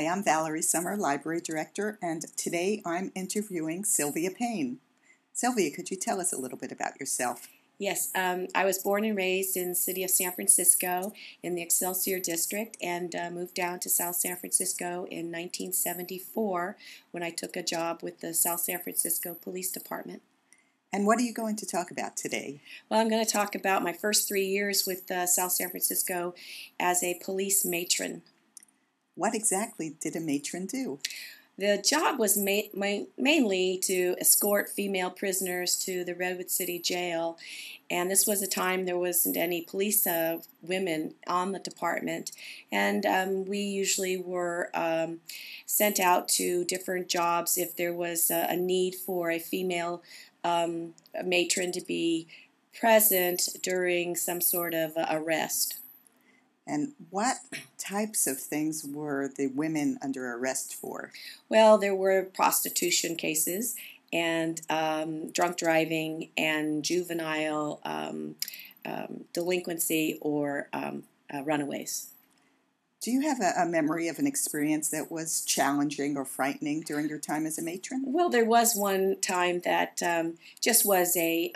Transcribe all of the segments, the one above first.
Hi, I'm Valerie Summer, Library Director, and today I'm interviewing Sylvia Payne. Sylvia, could you tell us a little bit about yourself? Yes, I was born and raised in the city of San Francisco in the Excelsior District and moved down to South San Francisco in 1974 when I took a job with the South San Francisco Police Department. And what are you going to talk about today? Well, I'm going to talk about my first 3 years with South San Francisco as a police matron. What exactly did a matron do? The job was mainly to escort female prisoners to the Redwood City Jail, and this was a time there wasn't any police women on the department, and we usually were sent out to different jobs if there was a need for a female matron to be present during some sort of arrest. And what types of things were the women under arrest for? Well, there were prostitution cases and drunk driving and juvenile delinquency or runaways. Do you have a memory of an experience that was challenging or frightening during your time as a matron? Well, there was one time that just was a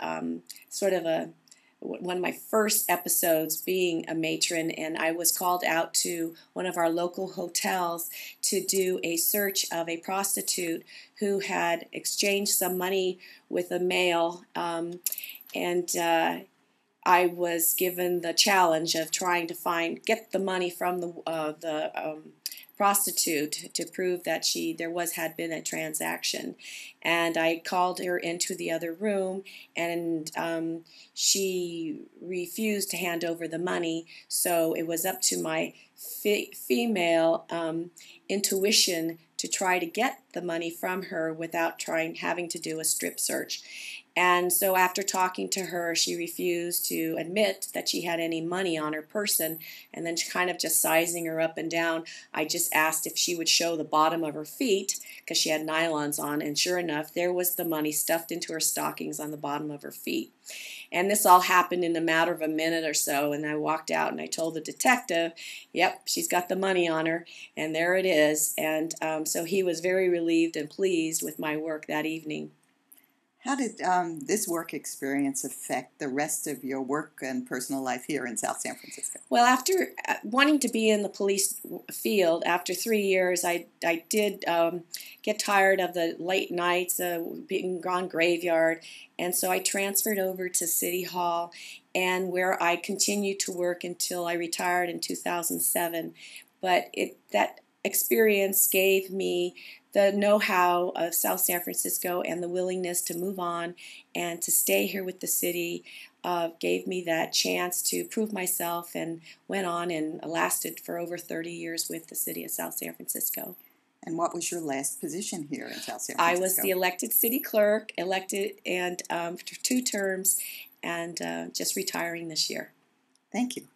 sort of one of my first episodes being a matron, and I was called out to one of our local hotels to do a search of a prostitute who had exchanged some money with a male, and I was given the challenge of trying to get the money from the prostitute to prove that had been a transaction. And I called her into the other room, and she refused to hand over the money. So it was up to my female intuition to try to get the money from her without having to do a strip search. And so after talking to her, she refused to admit that she had any money on her person. And then kind of just sizing her up and down, I just asked if she would show the bottom of her feet because she had nylons on. And sure enough, there was the money stuffed into her stockings on the bottom of her feet. And this all happened in a matter of a minute or so. And I walked out and I told the detective, yep, she's got the money on her. And there it is. And so he was very relieved and pleased with my work that evening. How did this work experience affect the rest of your work and personal life here in South San Francisco? Well, after wanting to be in the police field, after 3 years, I did get tired of the late nights, being gone graveyard, and so I transferred over to City Hall, and where I continued to work until I retired in 2007. But that experience gave me the know-how of South San Francisco and the willingness to move on and to stay here with the city gave me that chance to prove myself, and went on and lasted for over 30 years with the city of South San Francisco. And what was your last position here in South San Francisco? I was the elected city clerk, and for 2 terms, and just retiring this year. Thank you.